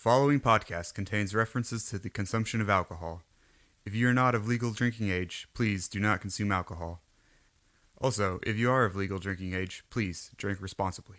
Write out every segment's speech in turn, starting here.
following podcast contains references to the consumption of alcohol. If you are not of legal drinking age, please do not consume alcohol. Also, if you are of legal drinking age, please drink responsibly.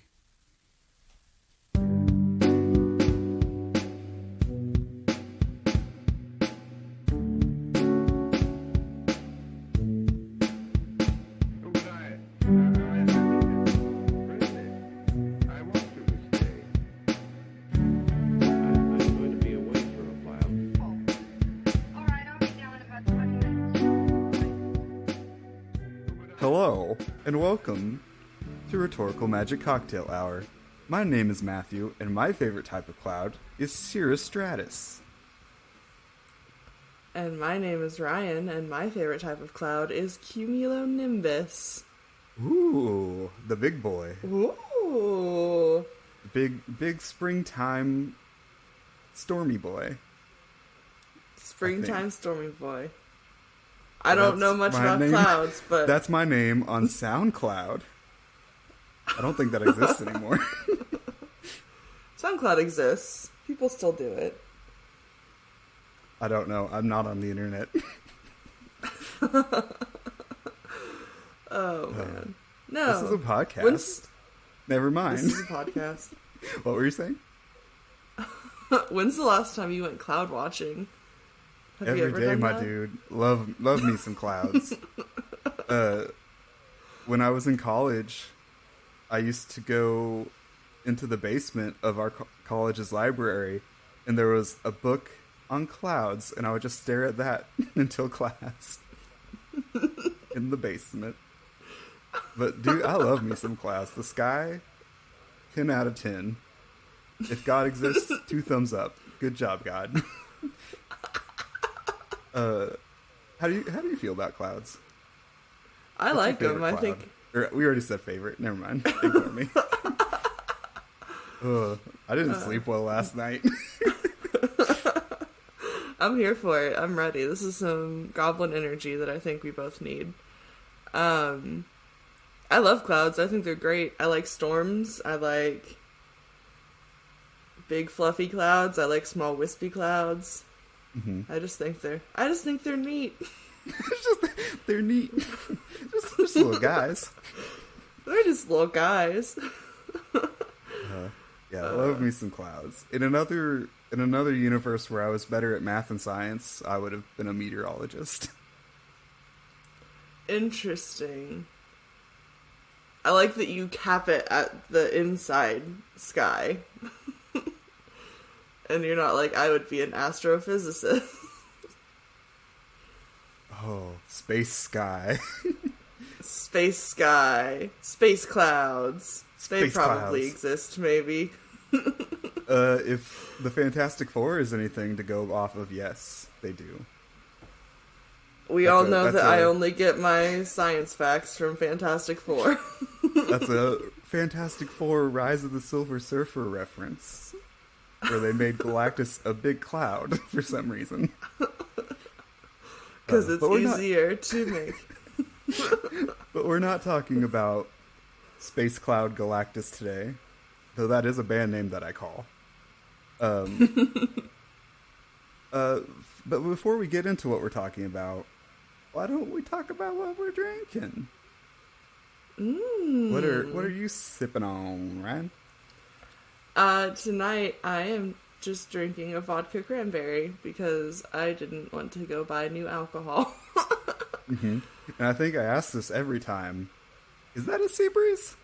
Hello, and welcome to Rhetorical Magic Cocktail Hour. My name is Matthew, and my favorite type of cloud is cirrus stratus. And my name is Ryan, and my favorite type of cloud is cumulonimbus. Ooh, the big boy. Ooh. Big springtime stormy boy. Springtime stormy boy. I don't know much about clouds, but... That's my name on SoundCloud. I don't think that exists anymore. SoundCloud exists. People still do it. I don't know. I'm not on the internet. Oh, man. No. This is a podcast. Never mind. This is a podcast. What were you saying? When's the last time you went cloud watching? Every day, my dude. Love me some clouds. When I was in college, I used to go into the basement of our college's library, and there was a book on clouds, and I would just stare at that until class. In the basement. But, dude, I love me some clouds. The sky, 10 out of 10. If God exists, 2 thumbs up. Good job, God. How do you feel about clouds? I like them. Cloud? I think we already said favorite. Never mind. Ignore me. I didn't sleep well last night. I'm here for it. I'm ready. This is some goblin energy that I think we both need. I love clouds. I think they're great. I like storms. I like big fluffy clouds. I like small wispy clouds. Mm-hmm. I just think they're neat. They're neat. just little guys. They're just little guys. Yeah, love me some clouds. In another universe where I was better at math and science, I would have been a meteorologist. Interesting. I like that you cap it at the inside sky. And you're not like, I would be an astrophysicist. Oh, space sky. Space sky. Space clouds. They probably exist, maybe. If the Fantastic Four is anything to go off of, yes, they do. We all know that I only get my science facts from Fantastic Four. That's a Fantastic Four Rise of the Silver Surfer reference. Where they made Galactus a big cloud for some reason. Because it's easier to make. But we're not talking about Space Cloud Galactus today. Though that is a band name that I call. But before we get into what we're talking about, why don't we talk about what we're drinking? What are you sipping on, Ryan? Tonight I am just drinking a vodka cranberry because I didn't want to go buy new alcohol. Mm-hmm. And I think I ask this every time. Is that a sea breeze?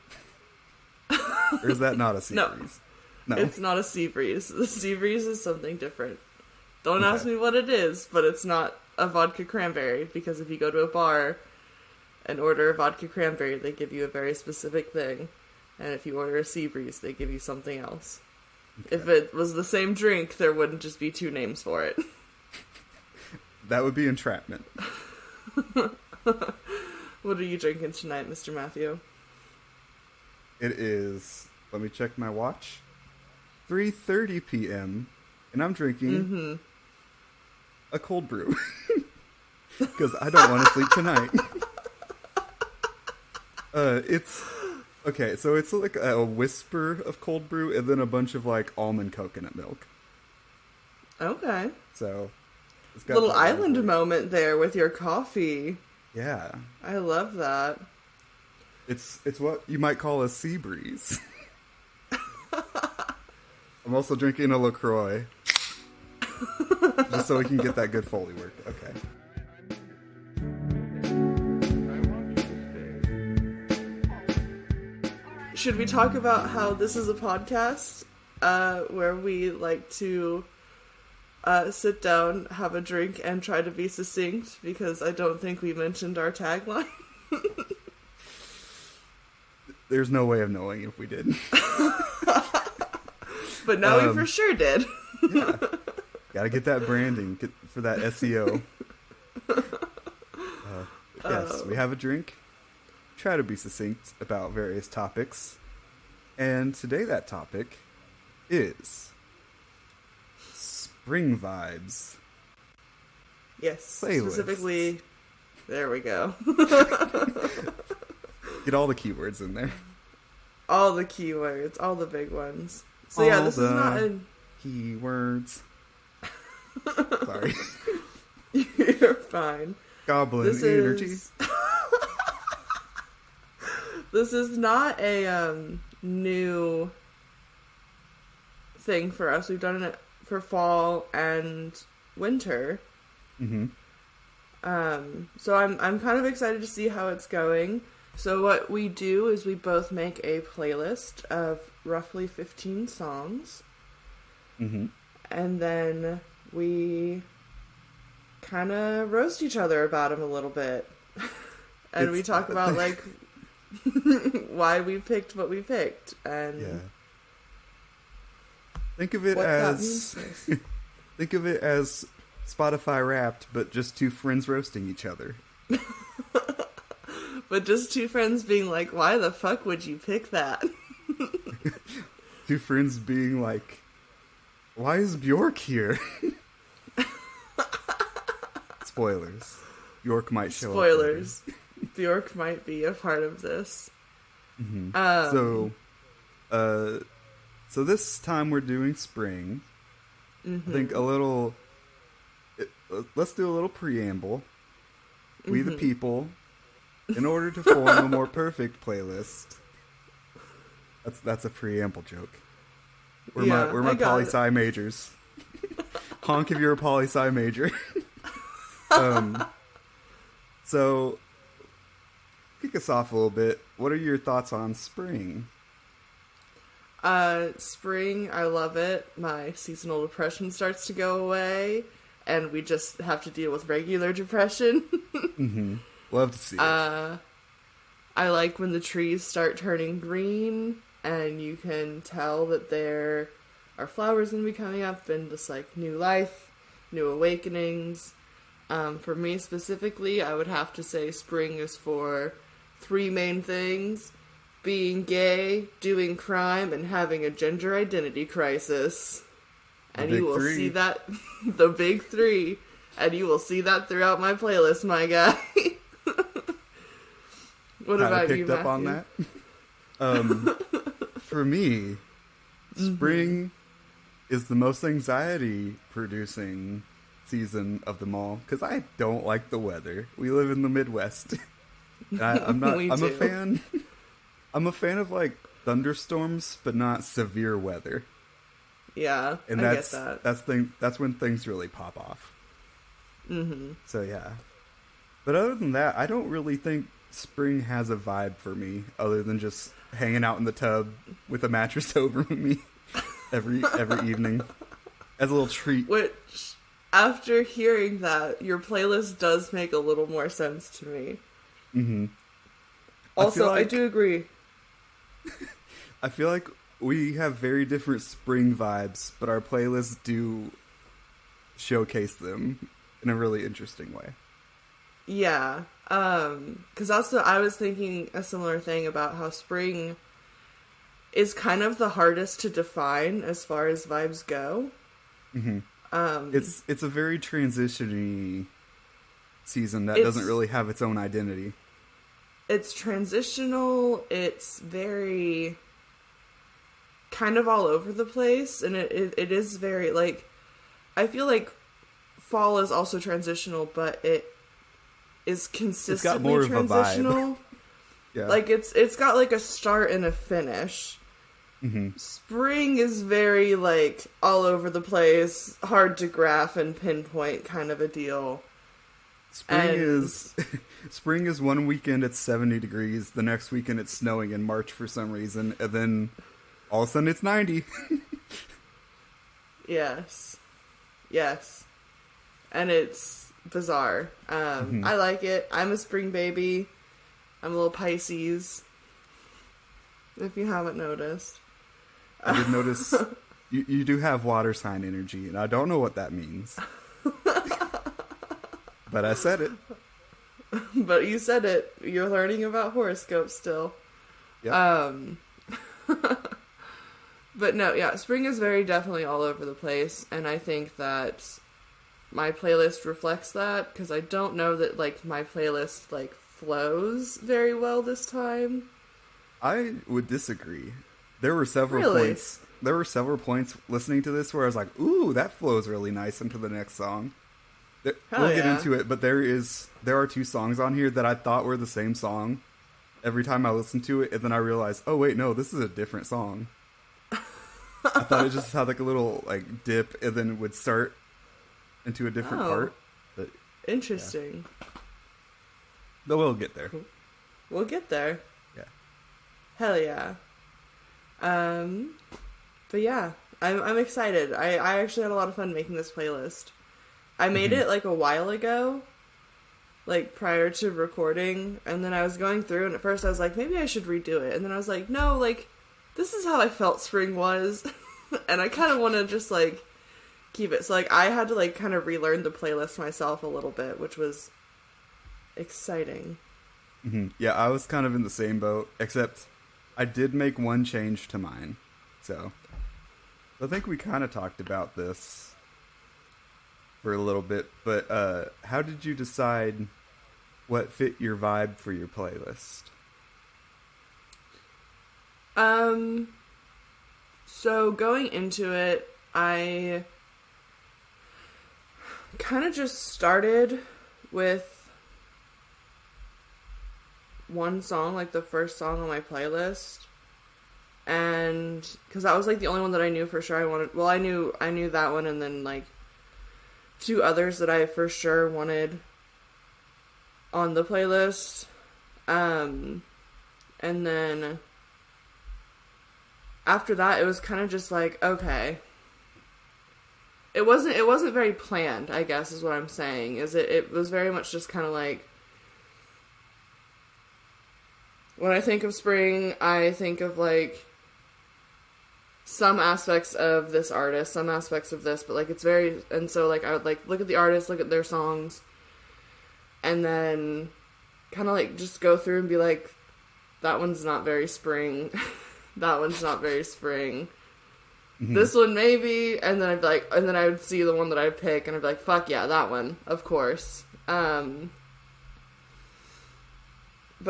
Or is that not a sea breeze? No, it's not a sea breeze. The sea breeze is something different. Don't ask me what it is, but it's not a vodka cranberry because if you go to a bar and order a vodka cranberry, they give you a very specific thing. And if you order a sea breeze, they give you something else. Okay. If it was the same drink, there wouldn't just be 2 names for it. That would be entrapment. What are you drinking tonight, Mr. Matthew? It is, let me check my watch, 3:30 p.m. And I'm drinking a cold brew. Because I don't want to sleep tonight. It's... Okay, so it's like a whisper of cold brew and then a bunch of like almond coconut milk. Okay. So it's got Little that island vibe. moment there with your coffee. Yeah, I love that. it's what you might call a sea breeze. I'm also drinking a LaCroix, just so we can get that good Foley work. Okay. Should we talk about how this is a podcast where we like to sit down, have a drink, and try to be succinct? Because I don't think we mentioned our tagline. There's no way of knowing if we did. But now we for sure did. Yeah. Gotta get that branding for that SEO. Yes, we have a drink. Try to be succinct about various topics. And today that topic is spring vibes. Yes, Playlists. specifically. There we go. Get all the keywords in there. All the keywords, all the big ones. So yeah, All this is not the a... Keywords. Sorry. You're fine. Goblin This energy. is... This is not a new thing for us. We've done it for fall and winter. Mm-hmm. So I'm kind of excited to see how it's going. So what we do is we both make a playlist of roughly 15 songs. Mm-hmm. And then we kind of roast each other about them a little bit. And we talk about, like, why we picked what we picked. And Yeah. Think of it what that as means. think of it as Spotify Wrapped, but just two friends roasting each other. But just two friends being like, why the fuck would you pick that? Two friends being like, why is Bjork here? Spoilers. Bjork might show Spoilers. Bjork might be a part of this. up. Mm-hmm. So this time we're doing spring. Mm-hmm. I think let's do a little preamble. We the people, in order to form a more perfect playlist. That's a preamble joke. We're my I got poli-sci majors. Honk if you're a poli-sci major. So kick us off a little bit. What are your thoughts on spring? Spring, I love it. My seasonal depression starts to go away, and we just have to deal with regular depression. Mm-hmm. Love to see it. I like when the trees start turning green, and you can tell that there are flowers going to be coming up, and just like new life, new awakenings. For me specifically, I would have to say spring is for three main things: being gay, doing crime, and having a gender identity crisis. And you will see that, the big three, and you will see that throughout my playlist, my guy. What about you, picked up on Matthew? that. For me, spring is the most anxiety-producing season of them all because I don't like the weather. We live in the Midwest. And I'm not. We I'm a do. fan. I'm a fan of like thunderstorms, but not severe weather. Yeah, And I that's get that. that's when things really pop off. Mm-hmm. So yeah. But other than that, I don't really think spring has a vibe for me other than just hanging out in the tub with a mattress over me every evening as a little treat. Which, after hearing that, your playlist does make a little more sense to me. Mm-hmm. Also, I like- do agree. I feel like we have very different spring vibes, but our playlists do showcase them in a really interesting way. Yeah, because also I was thinking a similar thing about how spring is kind of the hardest to define as far as vibes go. Mm-hmm. It's a very transition-y season that It's- doesn't really have its own identity. It's transitional, it's very kind of all over the place, and it is very, like, I feel like fall is also transitional, but it is consistently more of a vibe. transitional. Yeah. Like it's got like a start and a finish. Mm-hmm. Spring is very like all over the place, hard to graph and pinpoint kind of a deal. Spring is one weekend it's 70 degrees, the next weekend it's snowing in March for some reason, and then all of a sudden it's 90. Yes. And it's bizarre. I like it. I'm a spring baby. I'm a little Pisces, if you haven't noticed. I did notice you do have water sign energy, and I don't know what that means. But I said it. But you said it. You're learning about horoscopes still. Yep. But no, yeah, spring is very definitely all over the place, and I think that my playlist reflects that, because I don't know that, like, my playlist, like, flows very well this time. I would disagree. There were several Really? points. There were several points listening to this where I was like, "Ooh, that flows really nice into the next song." Hell We'll get yeah. into it, but there are 2 songs on here that I thought were the same song. Every time I listened to it, and then I realized, oh wait, no, this is a different song. I thought it just had like a little like dip, and then would start into a different Oh. part. But Interesting. we'll get there. We'll get there. Yeah. Hell yeah. But yeah, I'm excited. I actually had a lot of fun making this playlist. I made it like a while ago, like prior to recording, and then I was going through, and at first I was like, maybe I should redo it, and then I was like, no, like, this is how I felt spring was, and I kind of want to just like keep it. So like I had to like kind of relearn the playlist myself a little bit, which was exciting. Mm-hmm. Yeah, I was kind of in the same boat, except I did make one change to mine. So I think we kind of talked about this for a little bit, but how did you decide what fit your vibe for your playlist? So going into it, I kind of just started with one song, like the first song on my playlist, and because that was like the only one that I knew for sure I wanted. Well, I knew that one, and then like 2 others that I for sure wanted on the playlist, and then after that, it was kind of just like, okay. It wasn't very planned, I guess, is what I'm saying. It was very much just kind of like, when I think of spring, I think of like some aspects of this artist, some aspects of this, but like it's very, and so like I would like look at the artist, look at their songs, and then kind of like just go through and be like, that one's not very spring. That one's not very spring. Mm-hmm. This one maybe, and then I'd be like, and then I would see the one that I'd pick, and I'd be like, fuck yeah, that one, of course. But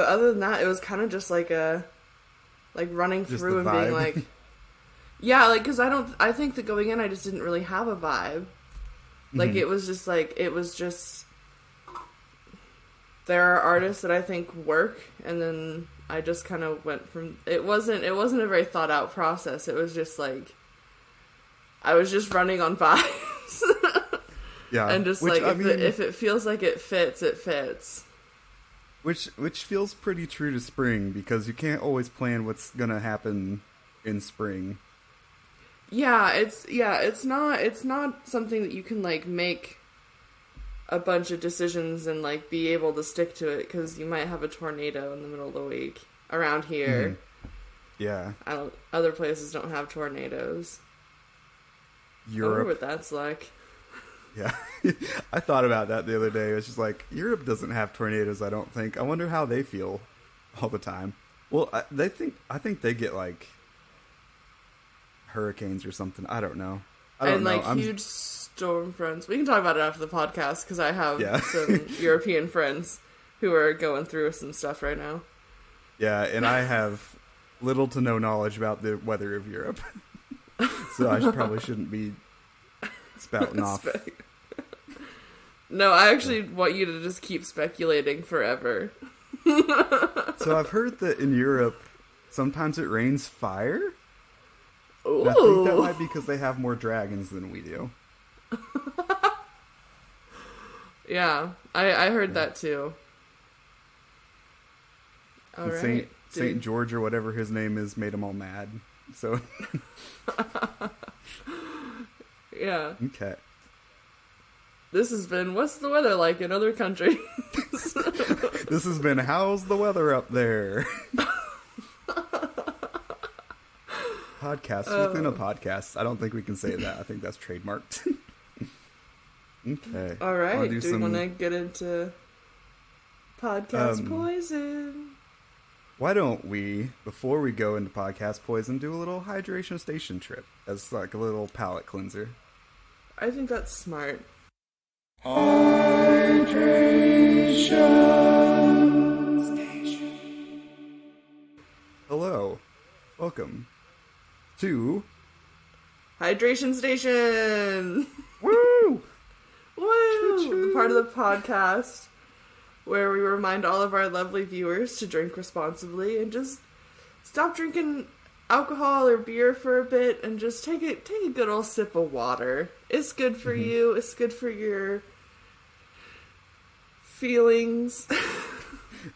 other than that, it was kind of just like running Just through the and being vibe. like, yeah, like, because I think that going in, I just didn't really have a vibe. Like, Mm-hmm. it was just, there are artists that I think work, and then I just kind of went from, it wasn't a very thought out process. It was just like, I was just running on vibes. Yeah, And just which, like, I mean, if it feels like it fits, it fits. which feels pretty true to spring, because you can't always plan what's gonna happen in spring. Yeah, it's not something that you can like make a bunch of decisions and like be able to stick to it, because you might have a tornado in the middle of the week around here. Yeah, Other places don't have tornadoes. I wonder Europe. what that's like. Yeah, I thought about that the other day. It's just like, Europe doesn't have tornadoes, I don't think. I wonder how they feel all the time. Well, I think they get like hurricanes or something. I don't know. I don't And know. like huge storm fronts. We can talk about it after the podcast, because I have Yeah. some European friends who are going through some stuff right now. Yeah, and I have little to no knowledge about the weather of Europe, so I probably shouldn't be spouting off. No, I actually want you to just keep speculating forever. So I've heard that in Europe, sometimes it rains fire. Ooh. And I think that might be because they have more dragons than we do. Yeah, I heard that too. All And right. Saint George or whatever his name is made them all mad. So yeah. okay. This has been What's the Weather Like in Other Countries? This has been How's the Weather Up There? Podcast within a podcast. I don't think we can say that. I think that's trademarked. Okay. All right. Do we want to get into podcast poison? Why don't we, before we go into podcast poison, do a little hydration station trip as like a little palate cleanser? I think that's smart. Hydration Station. Hello. Welcome to Hydration Station! Woo! Woo! The part of the podcast where we remind all of our lovely viewers to drink responsibly and just stop drinking alcohol or beer for a bit and just take a good old sip of water. It's good for you. It's good for your feelings.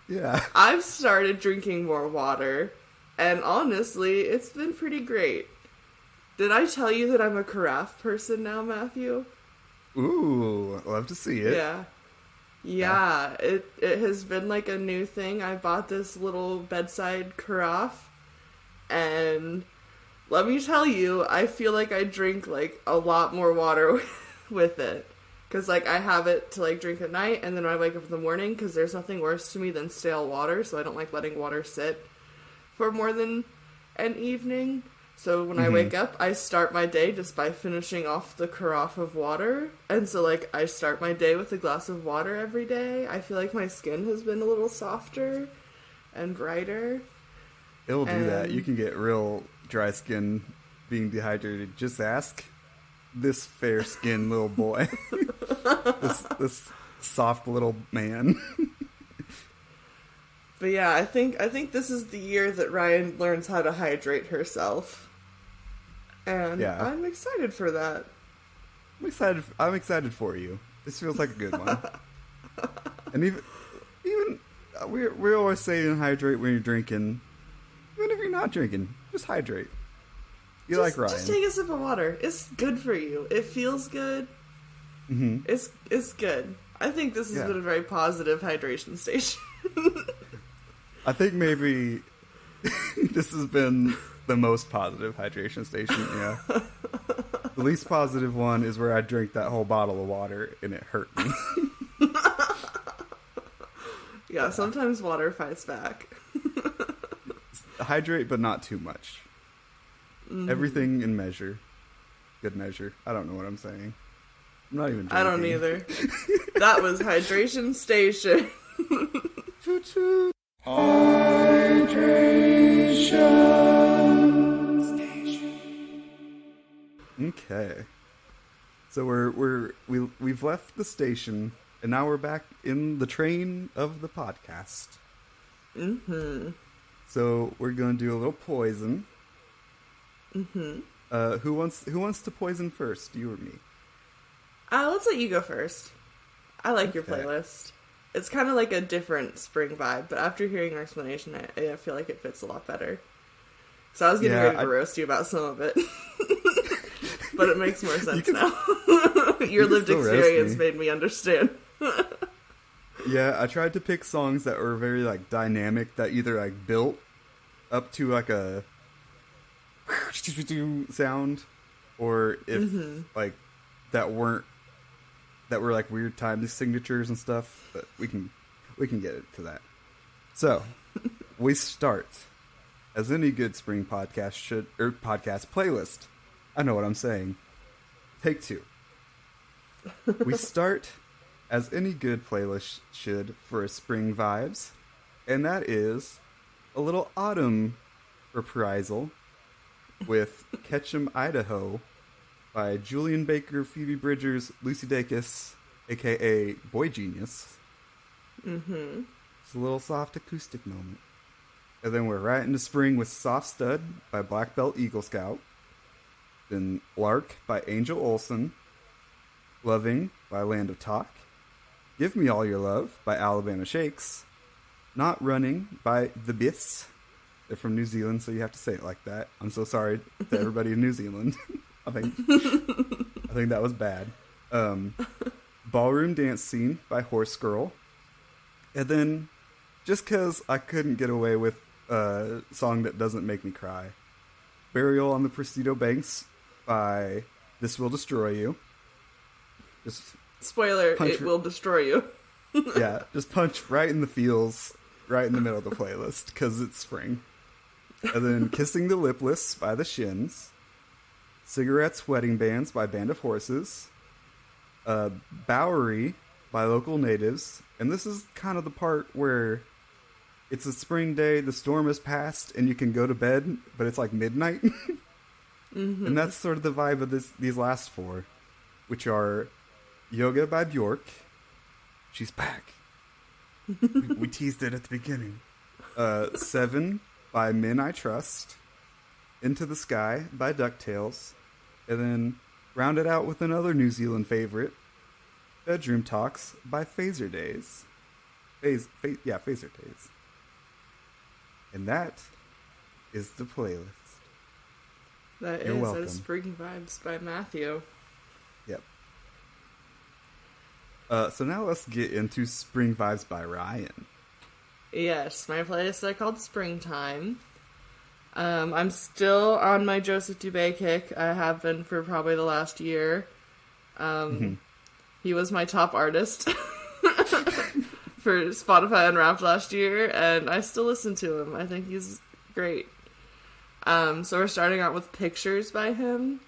Yeah. I've started drinking more water, and honestly, it's been pretty great. Did I tell you that I'm a carafe person now, Matthew? Ooh, love to see it. Yeah, it has been like a new thing. I bought this little bedside carafe, and let me tell you, I feel like I drink like a lot more water with it. Because like I have it to like drink at night, and then when I wake up in the morning, because there's nothing worse to me than stale water, so I don't like letting water sit for more than an evening. So when I wake up, I start my day just by finishing off the carafe of water. And so, like, I start my day with a glass of water every day. I feel like my skin has been a little softer and brighter. It'll do that. You can get real dry skin being dehydrated. Just ask this fair-skinned little boy. this soft little man. But yeah, I think this is the year that Ryan learns how to hydrate herself. And yeah. I'm excited for that. I'm excited for you. This feels like a good one. And even we always say hydrate when you're drinking. Even if you're not drinking, just hydrate. Like Ryan. Just take a sip of water. It's good for you. It feels good. It's good. I think this has been a very positive hydration station. I think maybe this has been the most positive hydration station, yeah. The least positive one is where I drank that whole bottle of water and it hurt me. Yeah, sometimes water fights back. Hydrate, but not too much. Everything in measure. Good measure. I don't know what I'm saying. I'm not even drinking. I don't either. That was Hydration Station. Hydration Station. Okay. So we've left the station and now we're back in the train of the podcast. So we're going to do a little poison. Who wants to poison first, you or me? Let's let you go first. I like your Okay. playlist. It's kind of like a different spring vibe, but after hearing your explanation, I feel like it fits a lot better. So I was getting ready to roast you about some of it. But it makes more sense now. Your lived experience made me understand. Yeah, I tried to pick songs that were very like dynamic, that either like built up to like a sound, or if like that were like weird time signatures and stuff. But we can get it to that. So we start as any good spring podcast should, or podcast playlist. I know what I'm saying. Take 2. We start as any good playlist should for spring vibes, and that is a little autumn reprisal with Ketchum, Idaho, by Julian Baker, Phoebe Bridgers, Lucy Dacus, aka Boy Genius. Mm-hmm. It's a little soft acoustic moment. And then we're right into spring with Soft Stud by Black Belt Eagle Scout. Then Lark by Angel Olsen. Loving by Land of Talk. Give Me All Your Love by Alabama Shakes. Not Running by The Biffs. They're from New Zealand, so you have to say it like that. I'm so sorry to everybody in New Zealand. I think that was bad. Ballroom Dance Scene by Horse Girl. And then, just because I couldn't get away with a song that doesn't make me cry, Burial on the Presidio Banks by This Will Destroy You. Just Spoiler, it will destroy you. yeah, just punch right in the feels, right in the middle of the playlist, because it's spring. And then Kissing the Lipless by The Shins. Cigarettes, Wedding Bands by Band of Horses. Bowery by Local Natives. And this is kind of the part where it's a spring day, the storm has passed, and you can go to bed, but it's like midnight. Mm-hmm. And that's sort of the vibe of these last four, which are Yoga by Bjork. She's back. We teased it at the beginning. Seven by Men I Trust. Into the Sky by DuckTales. And then round it out with another New Zealand favorite, Bedroom Talks by Phaser Days. Phaser Days. And that is the playlist. You're welcome. That is Spring Vibes by Matthew. Yep. So now let's get into Spring Vibes by Ryan. Yes, my playlist I called Springtime. I'm still on my Joseph Dubé kick. I have been for probably the last year. He was my top artist for Spotify Unwrapped last year, and I still listen to him. I think he's great. So we're starting out with Pictures by him.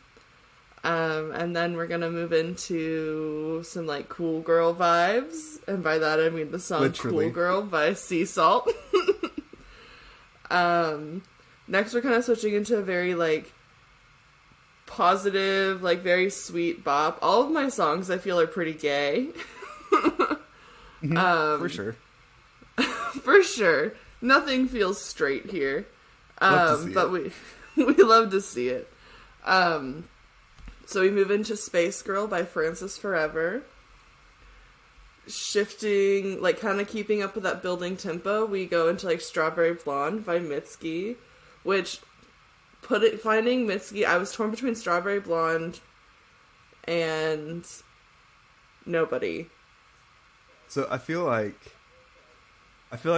And then we're gonna move into some like Cool Girl vibes, and by that I mean the song Literally. Cool Girl by Sea Salt. Next we're kind of switching into a very like positive, like very sweet bop. All of my songs I feel are pretty gay. For sure. For sure. Nothing feels straight here. Love to see But it. we love to see it. So we move into Space Girl by Francis Forever. Shifting, like kind of keeping up with that building tempo, we go into like Strawberry Blonde by Mitski, which finding Mitski, I was torn between Strawberry Blonde and Nobody. So I feel like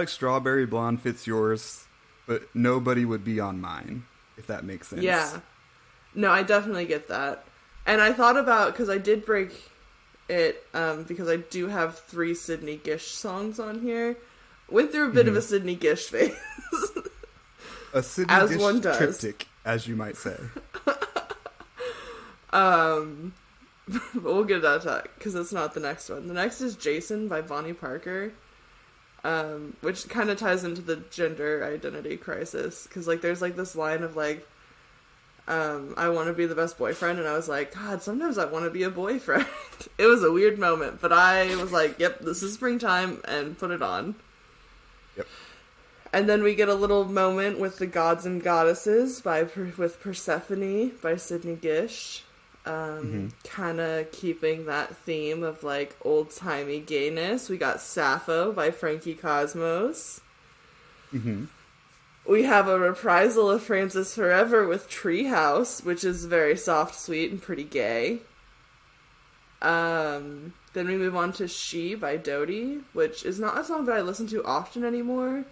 Strawberry Blonde fits yours, but Nobody would be on mine, if that makes sense. Yeah. No, I definitely get that. And I thought about, because I did break it, because I do have 3 Sydney Gish songs on here. Went through a bit of a Sydney Gish phase. A Sydney As Gish one does. triptych, as you might say. But we'll get to that, because it's not the next one. The next is Jason by Bonnie Parker, which kind of ties into the gender identity crisis. Because, like, there's, like, this line of, like, I want to be the best boyfriend, and I was like, God, sometimes I want to be a boyfriend. It was a weird moment, but I was like, yep, this is springtime, and put it on. Yep. And then we get a little moment with the Gods and Goddesses with Persephone by Sydney Gish. Kind of keeping that theme of, like, old-timey gayness. We got Sappho by Frankie Cosmos. We have a reprisal of Francis Forever with Treehouse, which is very soft, sweet, and pretty gay. Then we move on to She by Dodie, which is not a song that I listen to often anymore,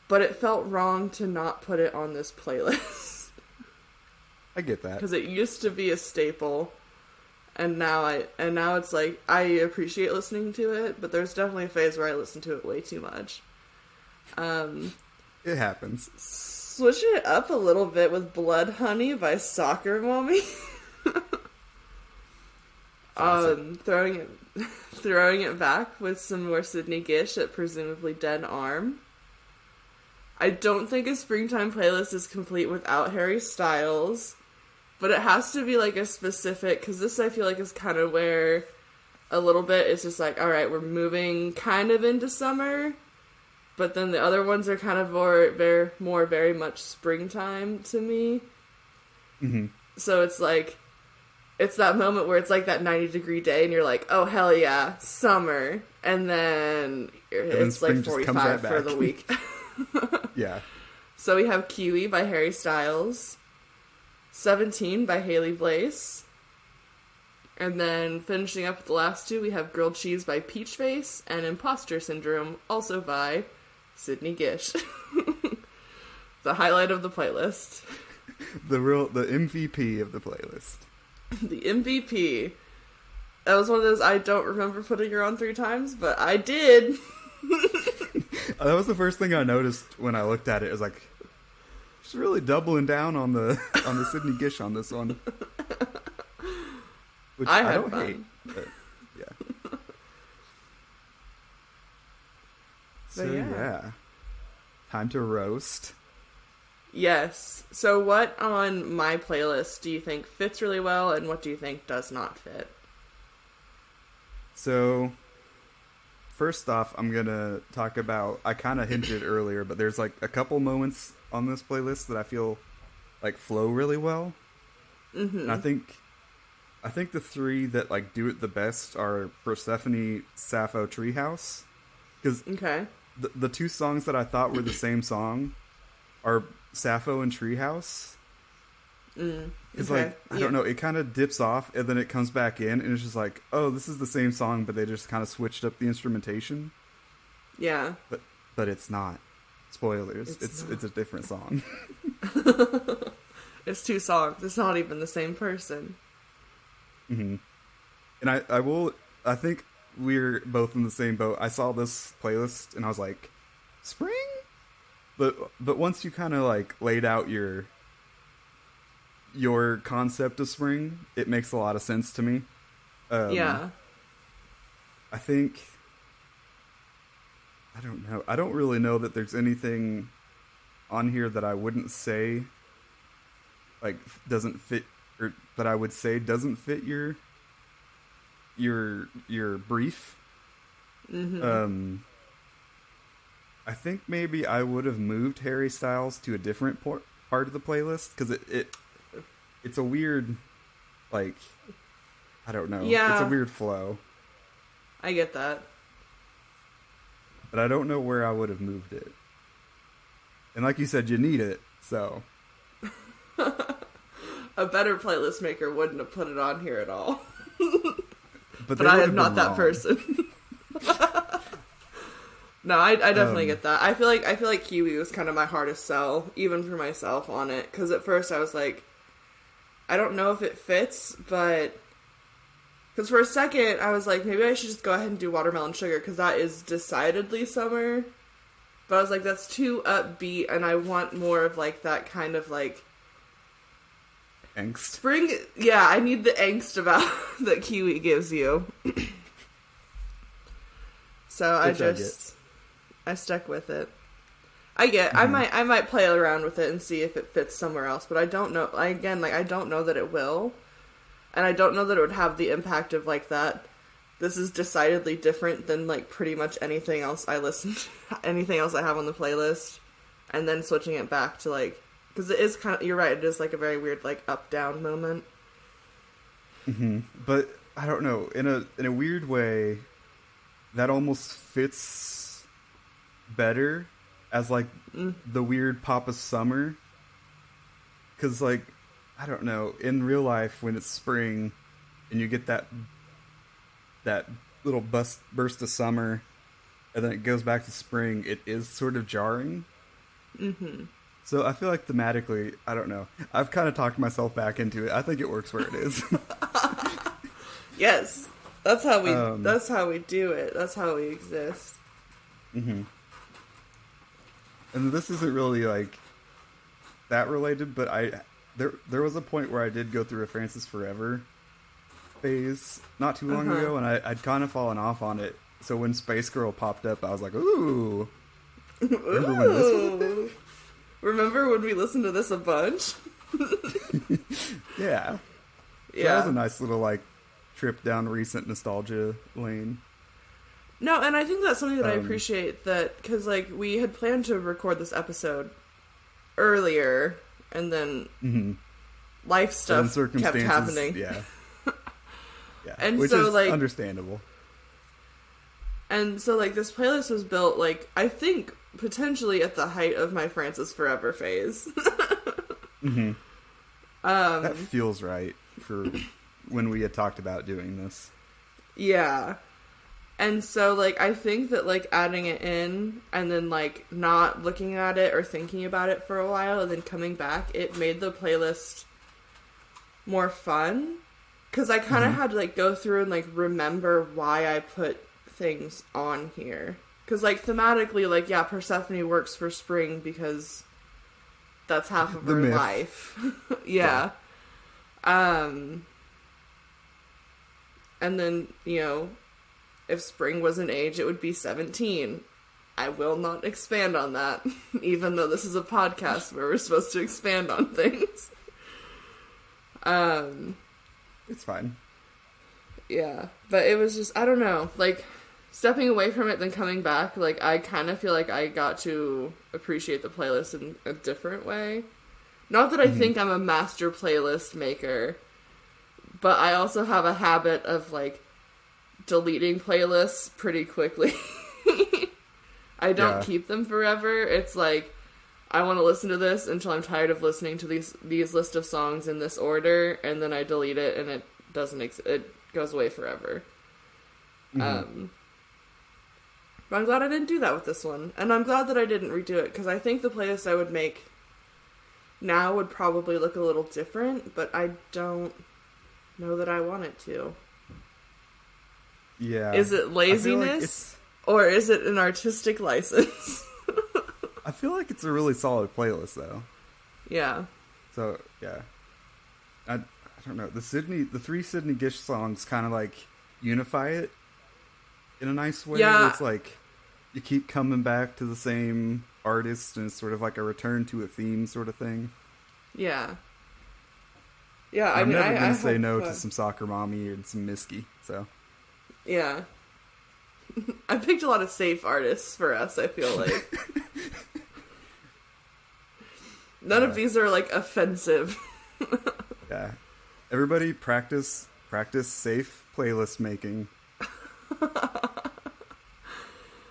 but it felt wrong to not put it on this playlist. I get that. Because it used to be a staple, and now it's like, I appreciate listening to it, but there's definitely a phase where I listen to it way too much. It happens. Switching it up a little bit with Blood Honey by Soccer Mommy. Awesome. Throwing it back with some more Sydney Gish at presumably Dead Arm. I don't think a springtime playlist is complete without Harry Styles. But it has to be like a specific, because this I feel like is kind of where a little bit it's just like, all right, we're moving kind of into summer, but then the other ones are kind of very much springtime to me. Mm-hmm. So it's like, it's that moment where it's like that 90-degree day and you're like, oh, hell yeah, summer. And then it's like 45 for the week. Yeah. So we have Kiwi by Harry Styles, 17 by Haley Blaze, and then finishing up with the last two, we have Grilled Cheese by Peach Face and Imposter Syndrome, also by Sydney Gish. The highlight of the playlist. The MVP of the playlist. The MVP. That was one of those I don't remember putting her on 3 times, but I did. That was the first thing I noticed when I looked at it. It was like, she's really doubling down on the Sydney Gish on this one. Which I don't hate. But yeah. So yeah. Time to roast. Yes. So what on my playlist do you think fits really well, and what do you think does not fit? So, first off, I'm gonna talk about, I kind of hinted earlier, but there's like a couple moments on this playlist that I feel like flow really well. Mm-hmm. And I think the 3 that like do it the best are Persephone, Sappho, Treehouse. Because the 2 songs that I thought were the same song are Sappho and Treehouse. It's like, I don't know, it kind of dips off and then it comes back in and it's just like, oh, this is the same song, but they just kind of switched up the instrumentation. Yeah. But it's not. Spoilers. It's a different song. It's 2 songs. It's not even the same person. Mm-hmm. And I think we're both in the same boat. I saw this playlist and I was like, spring? But once you kind of like laid out your concept of spring, it makes a lot of sense to me. Yeah. I think, I don't know. I don't really know that there's anything on here that I wouldn't say like doesn't fit, or that I would say doesn't fit your brief. Mm-hmm. I think maybe I would have moved Harry Styles to a different part of the playlist, because it's a weird, like, I don't know. Yeah. It's a weird flow. I get that. But I don't know where I would have moved it. And like you said, you need it, so. A better playlist maker wouldn't have put it on here at all. But I am not that person. No, I definitely get that. I feel like Kiwi was kind of my hardest sell, even for myself, on it. Because at first I was like, I don't know if it fits, but... Because for a second, I was like, maybe I should just go ahead and do Watermelon Sugar, because that is decidedly summer. But I was like, that's too upbeat, and I want more of, like, that kind of, like... angst. Spring... Yeah, I need the angst about that Kiwi gives you. So I stuck with it. Mm-hmm. I might play around with it and see if it fits somewhere else, but I don't know. I don't know that it will, and I don't know that it would have the impact of like that. This is decidedly different than like pretty much anything else I listen to, anything else I have on the playlist, and then switching it back to like, because it is kind of, you're right, it is like a very weird like up down moment. Mm-hmm. But I don't know, in a weird way, that almost fits better as like the weird pop of summer, because like, I don't know, in real life when it's spring and you get that little burst of summer and then it goes back to spring, it is sort of jarring. Mm-hmm. So I feel like thematically, I don't know, I've kind of talked myself back into it. I think it works where it is. Yes, that's how we do it. That's how we exist. Mm-hmm. And this isn't really like that related, but there was a point where I did go through a Francis Forever phase not too long ago, and I'd kind of fallen off on it. So when Space Girl popped up, I was like, ooh. Remember when this was a thing? Remember when we listened to this a bunch? Yeah. So that was a nice little, like, trip down recent nostalgia lane. No, and I think that's something that I appreciate, that, because, like, we had planned to record this episode earlier, and then life stuff kept happening. Yeah. Yeah. And which so, is like, understandable. And so, like, this playlist was built, like, I think, potentially at the height of my Francis Forever phase. That feels right for when we had talked about doing this. Yeah. And so, like, I think that, like, adding it in and then, like, not looking at it or thinking about it for a while and then coming back, it made the playlist more fun. Because I kind of had to, like, go through and, like, remember why I put things on here. Because, like, thematically, like, yeah, Persephone works for spring because that's half of her life. Yeah. And then, you know, if spring was an age, it would be 17. I will not expand on that, even though this is a podcast where we're supposed to expand on things. It's fine. Yeah, but it was just, I don't know, like, stepping away from it then coming back, like, I kind of feel like I got to appreciate the playlist in a different way. Not that I think I'm a master playlist maker, but I also have a habit of, like, deleting playlists pretty quickly. I don't keep them forever. It's like, I want to listen to this until I'm tired of listening to these list of songs in this order, and then I delete it, and it doesn't it goes away forever. But I'm glad I didn't do that with this one, and I'm glad that I didn't redo it, because I think the playlist I would make now would probably look a little different, but I don't know that I want it to. Yeah. Is it laziness, or is it an artistic license? I feel like it's a really solid playlist, though. Yeah. So, yeah. I don't know. The three Sydney Gish songs kind of, like, unify it in a nice way. Yeah. It's like, you keep coming back to the same artist, and it's sort of like a return to a theme sort of thing. Yeah. Yeah, I'm never going to say no to some Soccer Mommy and some Misky, so. Yeah. I picked a lot of safe artists for us, I feel like. None of these are, like, offensive. Yeah. Everybody practice safe playlist making.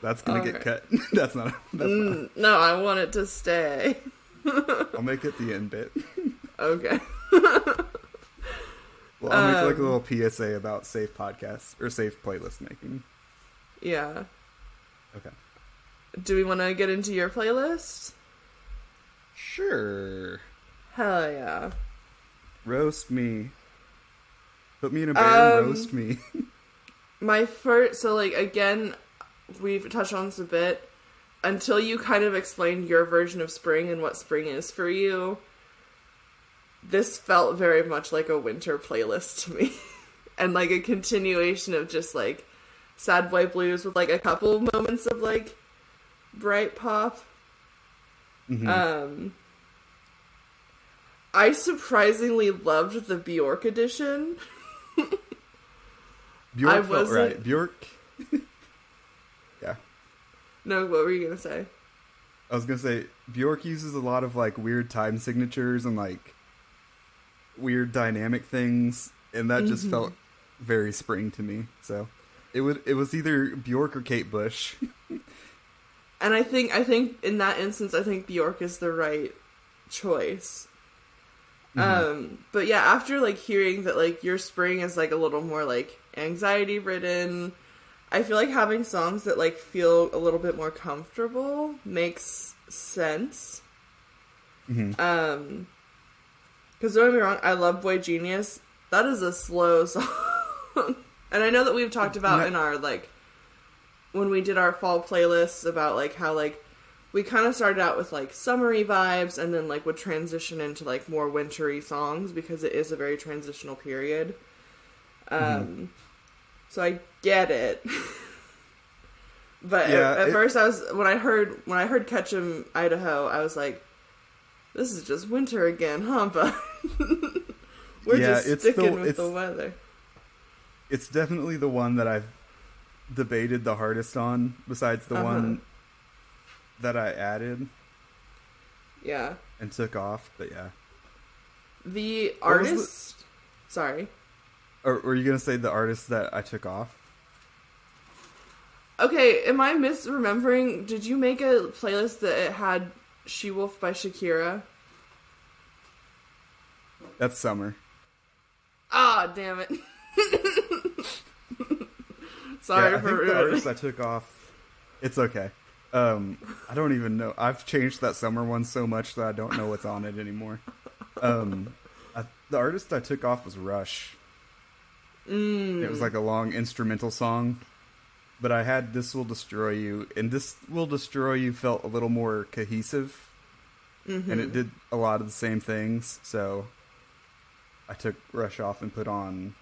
That's gonna get cut. That's not. No, I want it to stay. I'll make it the end bit. Okay. Well, I'll make, like, a little PSA about safe podcasts or safe playlist making. Yeah. Okay. Do we want to get into your playlist? Sure. Hell yeah. Roast me. Put me in a bear and roast me. My first, so, like, again, we've touched on this a bit. Until you kind of explained your version of spring and what spring is for you, this felt very much like a winter playlist to me. And, like, a continuation of just, like, sad boy blues with, like, a couple moments of, like, bright pop. I surprisingly loved the Bjork edition. Bjork felt right. Bjork. Yeah. No, what were you gonna say? I was gonna say Bjork uses a lot of, like, weird time signatures and, like, weird dynamic things, and that just felt very spring to me. So it was either Bjork or Kate Bush. And I think in that instance, I think Bjork is the right choice. But yeah, after, like, hearing that, like, your spring is, like, a little more, like, anxiety ridden, I feel like having songs that, like, feel a little bit more comfortable makes sense. Because don't get me wrong, I love Boy Genius. That is a slow song. And I know that we've talked about in our, like, when we did our fall playlists about, like, how, like, we kind of started out with, like, summery vibes and then, like, would transition into, like, more wintry songs because it is a very transitional period. So I get it. But yeah, at first when I heard Ketchum, Idaho, I was like, this is just winter again, huh, bud? We're Yeah, just sticking with the weather. it's definitely the one that I've debated the hardest on, besides the one that I added Yeah. and took off. But yeah, The artist... Sorry. Or were you gonna say the artist that I took off? Okay, am I misremembering? Did you make a playlist that it had She Wolf by Shakira? That's Summer. Ah, damn it. Sorry I for think the ruining artist it. I took off. It's okay. I don't even know. I've changed that Summer one so much that I don't know what's on it anymore. The artist I took off was Rush. It was like a long instrumental song. But I had This Will Destroy You, and This Will Destroy You felt a little more cohesive, and it did a lot of the same things, so I took Rush off and put on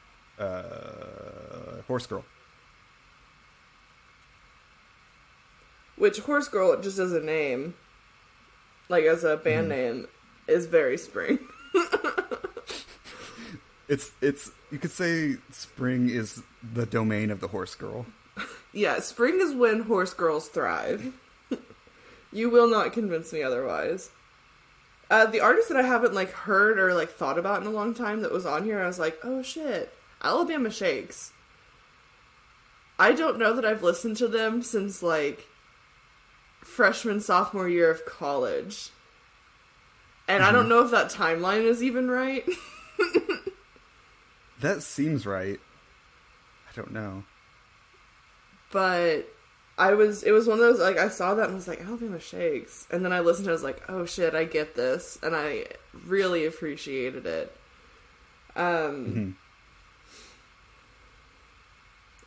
Horse Girl. Which Horse Girl, just as a name, like as a band name, is very spring. It's you could say spring is the domain of the Horse Girl. Yeah, spring is when horse girls thrive. You will not convince me otherwise. The artist that I haven't like heard or like thought about in a long time that was on here, I was like, oh shit, Alabama Shakes. I don't know that I've listened to them since like freshman, sophomore year of college. And I don't know if that timeline is even right. That seems right. I don't know. But it was one of those, like, I saw that and was like, Alabama Shakes. And then I listened to it, I was like, oh shit, I get this. And I really appreciated it. And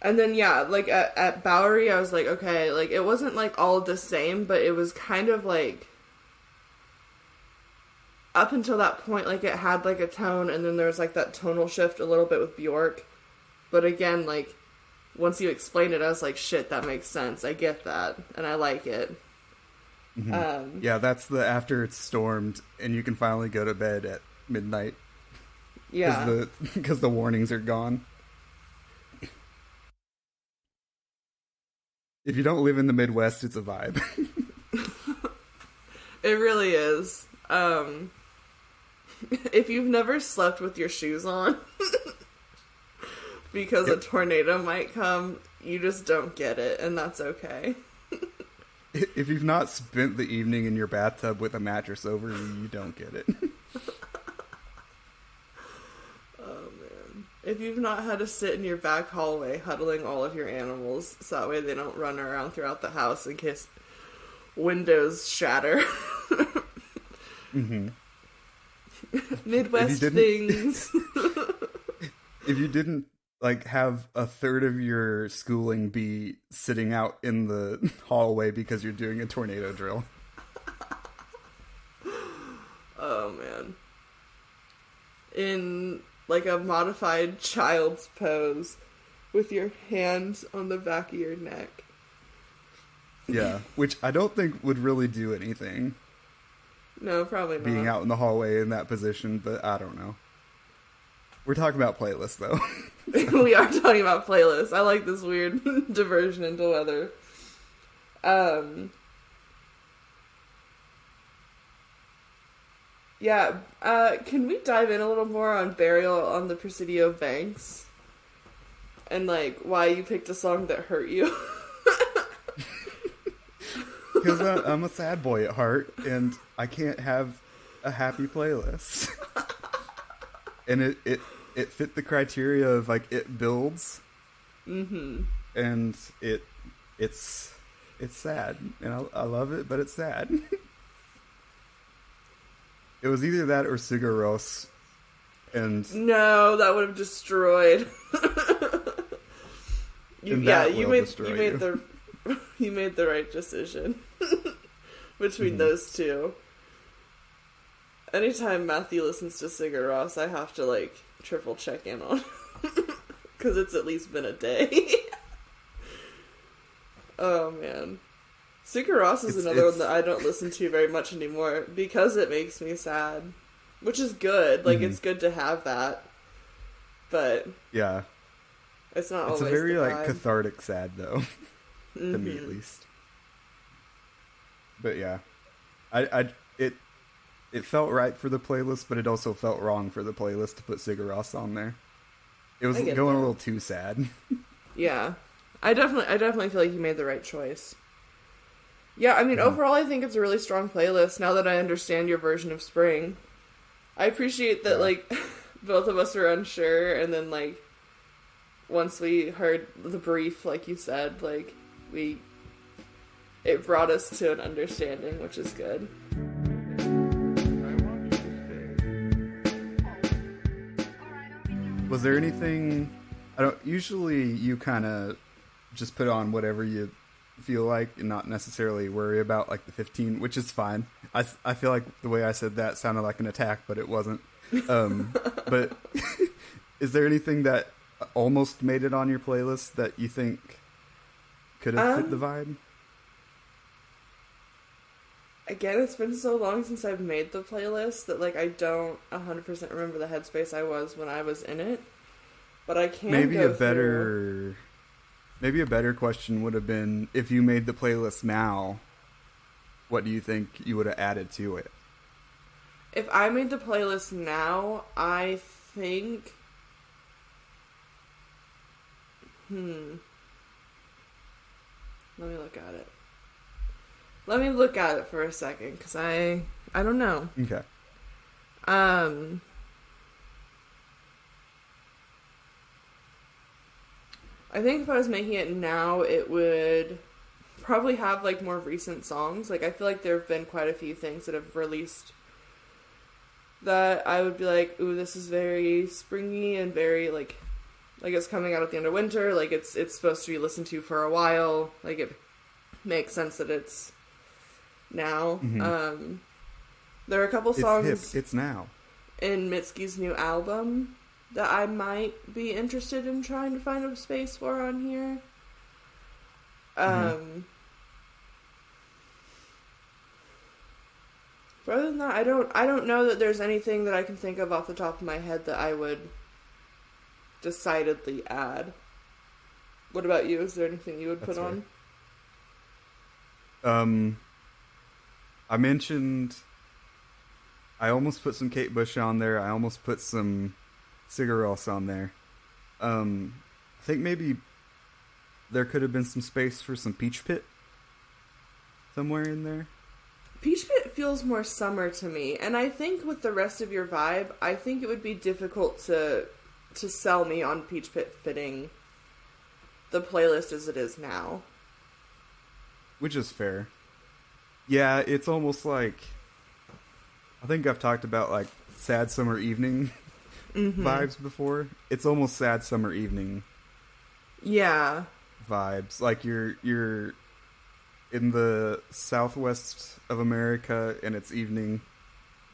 then, yeah, like, at Bowery, I was like, okay, like, it wasn't, like, all the same, but it was kind of, like, up until that point, like, it had, like, a tone, and then there was, like, that tonal shift a little bit with Bjork. But again, like, once you explain it, I was like, shit, that makes sense. I get that, and I like it. Yeah, that's the after it's stormed, and you can finally go to bed at midnight. Yeah. Because the warnings are gone. If you don't live in the Midwest, it's a vibe. It really is. If you've never slept with your shoes on because a tornado might come, you just don't get it, and that's okay. If you've not spent the evening in your bathtub with a mattress over you, you don't get it. Oh, man. If you've not had to sit in your back hallway huddling all of your animals so that way they don't run around throughout the house in case windows shatter. Midwest things. If you didn't like have a third of your schooling be sitting out in the hallway because you're doing a tornado drill. Oh man. In like a modified child's pose with your hands on the back of your neck. Yeah, which I don't think would really do anything. No, probably not. Being out in the hallway in that position, but I don't know. We're talking about playlists, though. We are talking about playlists. I like this weird diversion into weather. Yeah, can we dive in a little more on Burial on the Presidio Banks? And, like, why you picked a song that hurt you? Because I'm a sad boy at heart, and I can't have a happy playlist. And it fit the criteria of, like, it builds. And it's sad. And I love it, but it's sad. It was either that or Sigur Rós. And no, that would have destroyed. You made the right decision between those two. Anytime Matthew listens to Sigur Rós, I have to like triple check in on because it's at least been a day. Oh man, Sigur Rós is another one that I don't listen to very much anymore because it makes me sad. which is good. Like, Mm-hmm. it's good to have that, but Yeah. it's not It's a always very the like vibe. cathartic sad though, to me at Mm-hmm. least. But yeah, I it it felt right for the playlist, but it also felt wrong for the playlist to put Sigur Rós on there. It was I get going a that. little too sad. Yeah, I definitely feel like you made the right choice. Yeah, I mean, Mhm. overall, I think it's a really strong playlist. Now that I understand your version of spring, I appreciate that. Yeah. Like, both of us were unsure, and then like once we heard the brief, like you said, like we it brought us to an understanding, which is good. Was there anything? I don't. Usually, you kind of just put on whatever you feel like, and not necessarily worry about like the 15, which is fine. I feel like the way I said that sounded like an attack, but it wasn't. But is there anything that almost made it on your playlist that you think could have fit the Um, vibe? Again, it's been so long since I've made the playlist that like I don't 100% remember the headspace I was when I was in it. But I can Maybe a go through. better maybe a better question would have been, if you made the playlist now, what do you think you would have added to it? If I made the playlist now, I think. Let me look at it. Let me look at it for a second, because I don't know. Okay. Um, I think if I was making it now, it would probably have like more recent songs. Like I feel like there have been quite a few things that have released that I would be like, ooh, this is very springy and very like it's coming out at the end of winter. Like it's supposed to be listened to for a while. Like it makes sense that it's now. Mm-hmm. There are a couple It's songs hip. It's now. in Mitski's new album that I might be interested in trying to find a space for on here. Mm-hmm. But other than that, I don't know that there's anything that I can think of off the top of my head that I would decidedly add. What about you? Is there anything you would put That's fair. on? I mentioned I almost put some Kate Bush on there. I almost put some Sigur Rós on there. I think maybe there could have been some space for some Peach Pit somewhere in there. Peach Pit feels more summer to me, and I think with the rest of your vibe, I think it would be difficult to sell me on Peach Pit fitting the playlist as it is now. Which is fair. Yeah, it's almost like, I think I've talked about like sad summer evening vibes before. It's almost sad summer evening Yeah. vibes. Like you're in the southwest of America and it's evening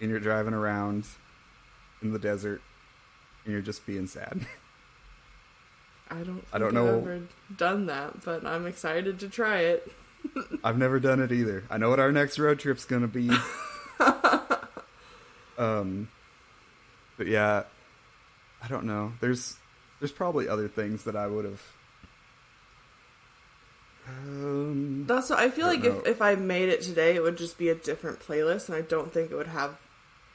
and you're driving around in the desert and you're just being sad. I don't think I don't I've know. ever done that, but I'm excited to try it. I've never done it either. I know what our next road trip's gonna be. But yeah, I don't know. There's probably other things that I would have. That's what I feel I like. don't know. If I made it today, it would just be a different playlist, and I don't think it would have.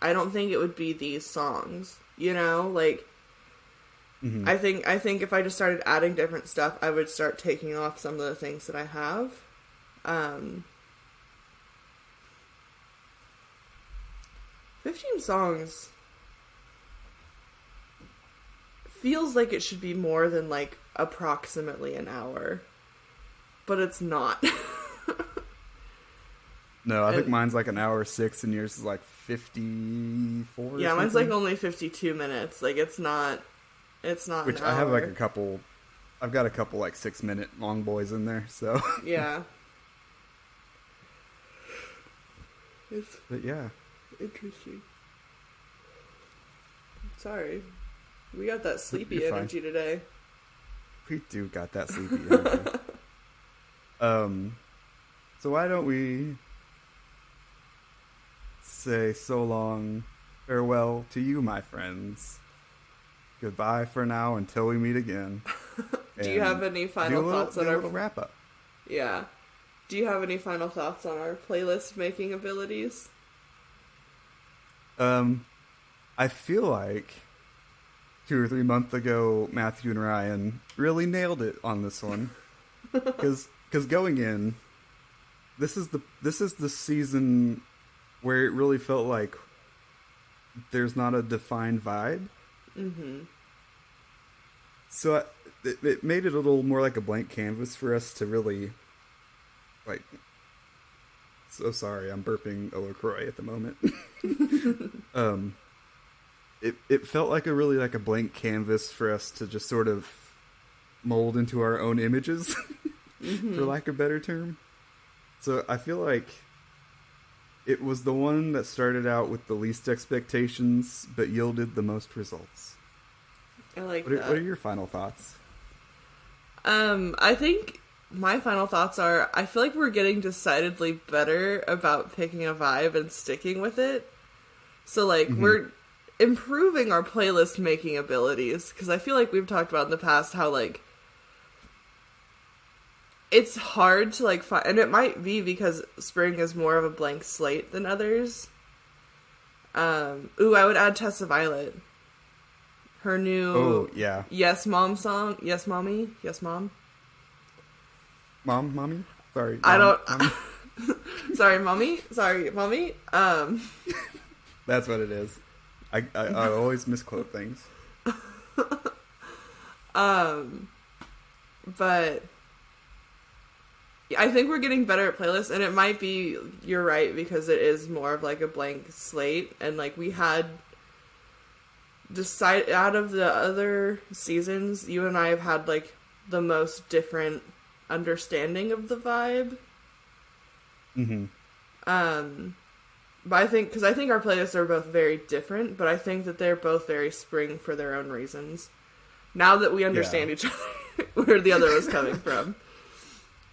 I don't think it would be these songs. You know, like Mhm. I think if I just started adding different stuff, I would start taking off some of the things that I have. 15 songs feels like it should be more than like approximately an hour, but it's not. No, I think And- mine's like an hour 6, and yours is like 54. Yeah, or mine's something. like only 52 minutes. Like it's not. It's not Which an I have like hour. a couple. I've got a couple like 6-minute long boys in there. So, Yeah. It's but yeah, interesting. Sorry. We got that sleepy You're fine. energy today. we do got that sleepy energy. So why don't we say so long, Farewell to you, my friends. Goodbye for now until we meet again. Do you have any final thoughts on our wrap up? Yeah. Do you have any final thoughts on our playlist making abilities? I feel like 2 or 3 months ago, Matthew and Ryan really nailed it on this one. Because going in, this is the season where it really felt like there's not a defined vibe. Mm-hmm. So it made it a little more like a blank canvas for us to really, like... So sorry, I'm burping a LaCroix at the moment. It felt like a blank canvas for us to just sort of mold into our own images, for lack of a better term. So I feel like it was the one that started out with the least expectations, but yielded the most results. I like that. What are your final thoughts? I think my final thoughts are, I feel like we're getting decidedly better about picking a vibe and sticking with it. So, like, we're improving our playlist making abilities, because I feel like we've talked about in the past how, like, it's hard to, like, find, and it might be because spring is more of a blank slate than others. I would add Tessa Violet. Her new Yes Mom song. Yes Mommy. Yes Mom. Mommy? Sorry. I don't... Mommy. Sorry, Mommy. That's what it is. I always misquote things. But I think we're getting better at playlists, and it might be, you're right, because it is more of like a blank slate, and like we had decided out of the other seasons, you and I have had like the most different understanding of the vibe. But I think our playlists are both very different, but I think that they're both very spring for their own reasons. Now that we understand each other, where the other was coming from.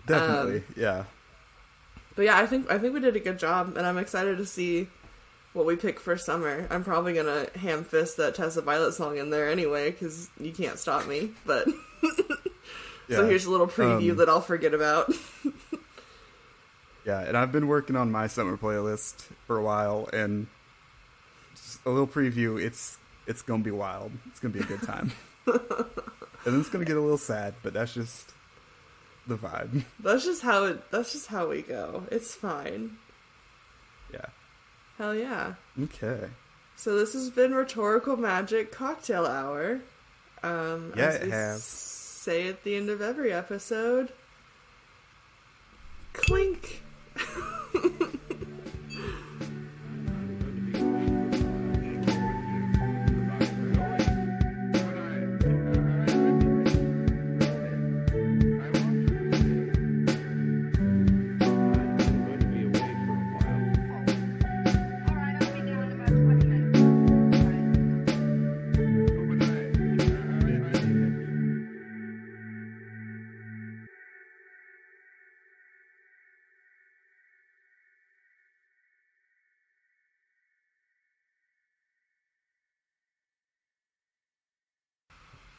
Definitely, yeah. But yeah, I think we did a good job, and I'm excited to see what we pick for summer. I'm probably gonna ham fist that Tessa Violet song in there anyway, because you can't stop me. But so here's a little preview that I'll forget about. Yeah, and I've been working on my summer playlist for a while, and just a little preview. It's gonna be wild. It's gonna be a good time, and then it's gonna get a little sad, but that's just the vibe. That's just how we go. It's fine. Yeah. Hell yeah. Okay. So this has been Rhetorical Magic Cocktail Hour. It has. Say at the end of every episode. Clink.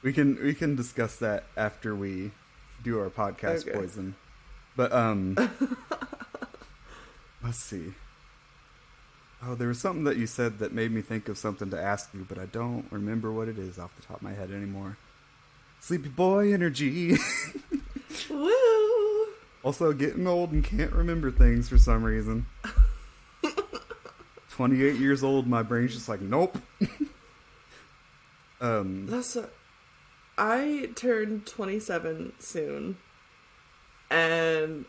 We can discuss that after we do our podcast poison. But let's see. Oh, there was something that you said that made me think of something to ask you, but I don't remember what it is off the top of my head anymore. Sleepy boy energy. Woo! Also getting old and can't remember things for some reason. 28 years old, my brain's just like, nope. I turned 27 soon, and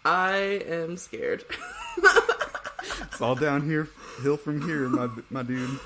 I am scared. It's all downhill from here, my dude.